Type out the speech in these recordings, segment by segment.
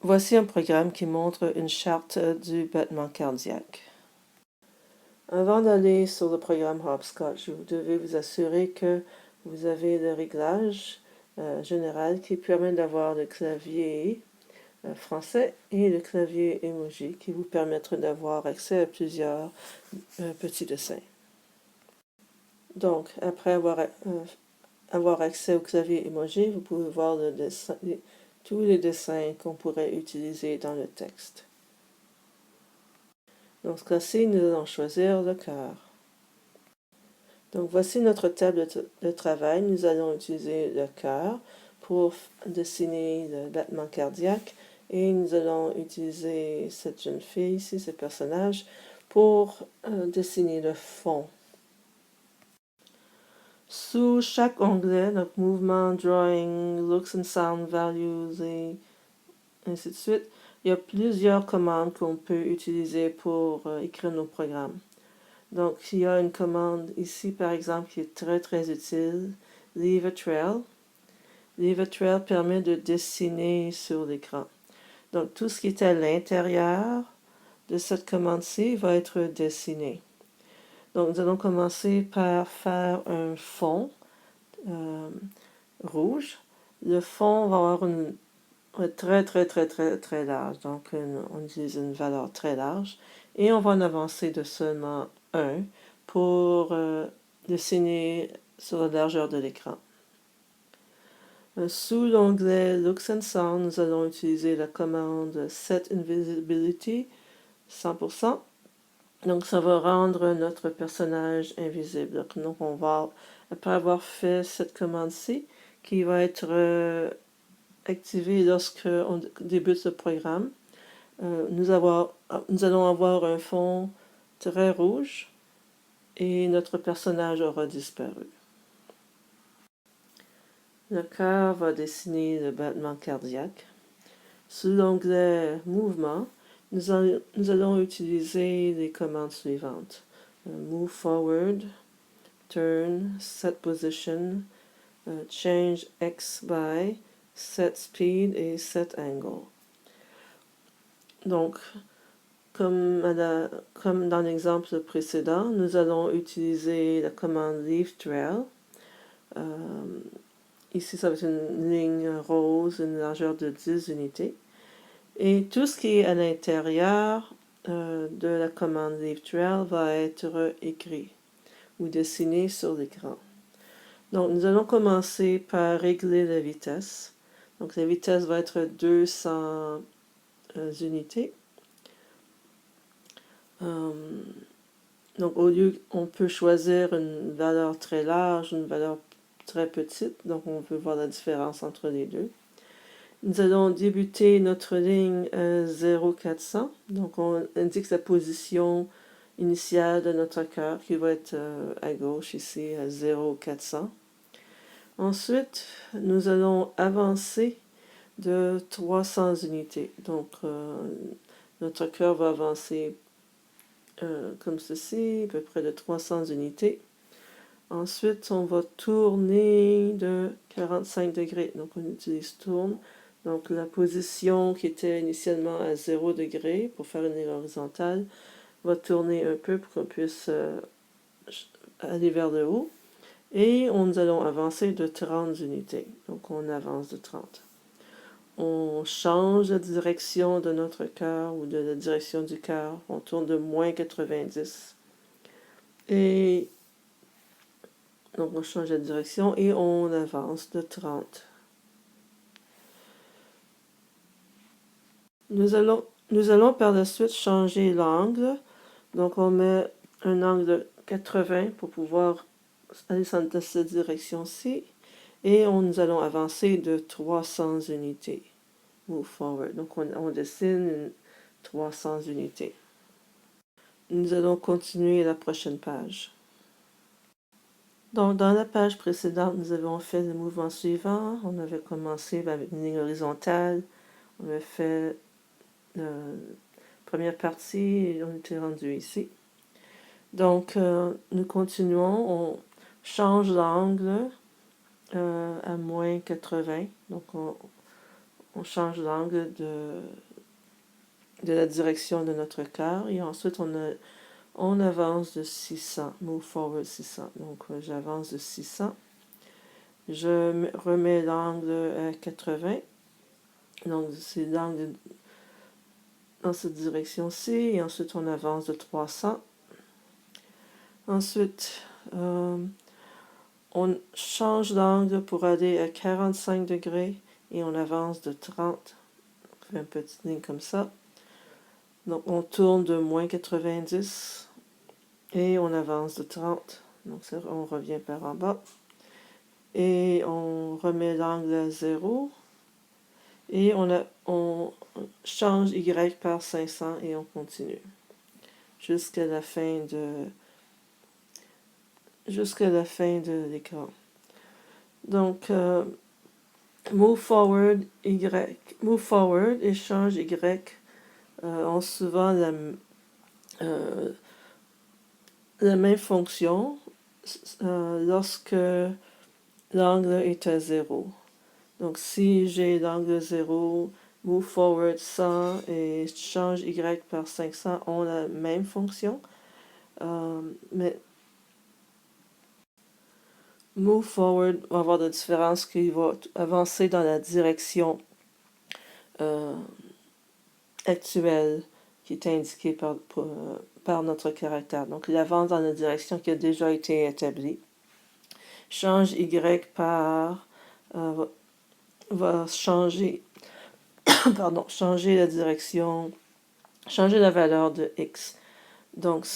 Voici un programme qui montre une charte du battement cardiaque. Avant d'aller sur le programme Hopscotch, vous devez vous assurer que vous avez le réglage général qui permet d'avoir le clavier français et le clavier emoji qui vous permettra d'avoir accès à plusieurs petits dessins. Donc, après avoir accès au clavier emoji, vous pouvez voir tous les dessins qu'on pourrait utiliser dans le texte. Dans ce cas-ci, nous allons choisir le cœur. Donc voici notre table de travail. Nous allons utiliser le cœur pour dessiner le battement cardiaque et nous allons utiliser cette jeune fille ici, ce personnage, pour dessiner le fond. Sous chaque onglet, donc mouvement, drawing, looks and sound values et ainsi de suite, il y a plusieurs commandes qu'on peut utiliser pour écrire nos programmes. Donc, il y a une commande ici, par exemple, qui est très utile, Leave a Trail. Leave a Trail permet de dessiner sur l'écran. Donc, tout ce qui est à l'intérieur de cette commande-ci va être dessiné. Donc, nous allons commencer par faire un fond rouge. Le fond va avoir une très large. Donc, on utilise une valeur très large. Et on va en avancer de seulement 1 pour dessiner sur la largeur de l'écran. Sous l'onglet Looks and Sound, nous allons utiliser la commande Set Invisibility 100%. Donc, ça va rendre notre personnage invisible. Donc, on va, après avoir fait cette commande-ci, qui va être activée lorsque on débute le programme, nous allons avoir un fond très rouge et notre personnage aura disparu. Le cœur va dessiner le battement cardiaque. Sous l'onglet Mouvement, nous allons utiliser les commandes suivantes. Move forward, turn, set position, change X by, set speed et set angle. Donc, comme dans l'exemple précédent, nous allons utiliser la commande Leave Trail. Ici, ça va être une ligne rose, une largeur de 10 unités. Et tout ce qui est à l'intérieur de la commande Leave Trail va être écrit ou dessiné sur l'écran. Donc, nous allons commencer par régler la vitesse. Donc, la vitesse va être 200 unités. Donc, au lieu, on peut choisir une valeur très large, une valeur très petite. Donc, on peut voir la différence entre les deux. Nous allons débuter notre ligne à 0,400. Donc, on indique la position initiale de notre cœur qui va être à gauche ici à 0,400. Ensuite, nous allons avancer de 300 unités. Donc, notre cœur va avancer comme ceci, à peu près de 300 unités. Ensuite, on va tourner de 45 degrés. Donc, on utilise tourne. Donc, la position qui était initialement à 0 degré pour faire une ligne horizontale va tourner un peu pour qu'on puisse aller vers le haut. Et nous allons avancer de 30 unités. Donc, on avance de 30. On change la direction de notre cœur ou de la direction du cœur. On tourne de moins 90. Et donc, on change la direction et on avance de 30. Nous allons par la suite changer l'angle. Donc, on met un angle de 80 pour pouvoir aller dans cette direction-ci. Et nous allons avancer de 300 unités. Move forward. Donc, on dessine 300 unités. Nous allons continuer la prochaine page. Donc, dans la page précédente, nous avons fait le mouvement suivant. On avait commencé avec une ligne horizontale. On avait fait la première partie et on était rendu ici. Donc, nous continuons. On change l'angle à moins 80. Donc, on change l'angle de la direction de notre quart et ensuite on avance de 600, move forward 600. Donc j'avance de 600. Je remets l'angle à 80. Donc c'est l'angle dans cette direction-ci et ensuite on avance de 300. Ensuite, on change d'angle pour aller à 45 degrés et on avance de 30. On fait une petite ligne comme ça. Donc on tourne de moins 90 et on avance de 30. Donc ça, on revient par en bas. Et on remet l'angle à 0. Et on change Y par 500 et on continue. Jusqu'à la fin de l'écran. Donc, move forward et change Y ont souvent la même fonction lorsque l'angle est à 0. Donc, si j'ai l'angle 0, move forward 100 et change Y par 500 ont la même fonction. Mais move forward va avoir des différences qui vont avancer dans la direction actuelle qui est indiquée par notre caractère. Donc, il avance dans la direction qui a déjà été établie. Change Y par va changer changer la direction, changer la valeur de X. Donc,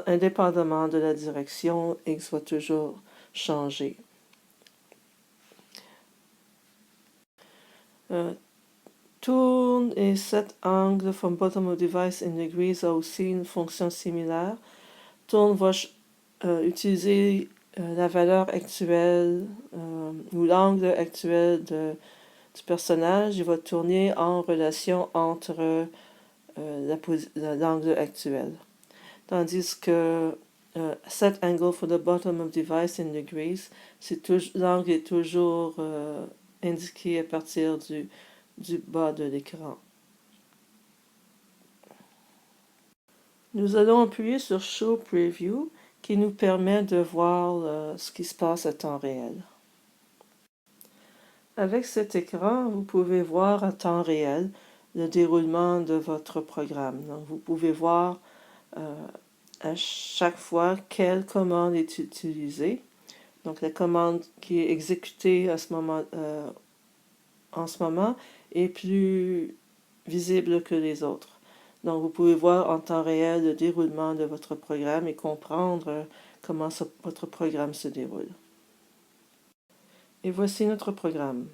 indépendamment de la direction, X va toujours changer. Tourne et set angle from bottom of device in degrees a aussi une fonction similaire. Tourne va utiliser la valeur actuelle ou l'angle actuel du personnage. Il va tourner en relation entre l'angle actuel. Tandis que set angle for the bottom of device in degrees, l'angle est toujours indiqué à partir du bas de l'écran. Nous allons appuyer sur Show Preview qui nous permet de voir ce qui se passe à temps réel. Avec cet écran, vous pouvez voir à temps réel le déroulement de votre programme. Donc, vous pouvez voir à chaque fois quelle commande est utilisée. Donc, la commande qui est exécutée en ce moment est plus visible que les autres. Donc, vous pouvez voir en temps réel le déroulement de votre programme et comprendre comment votre programme se déroule. Et voici notre programme.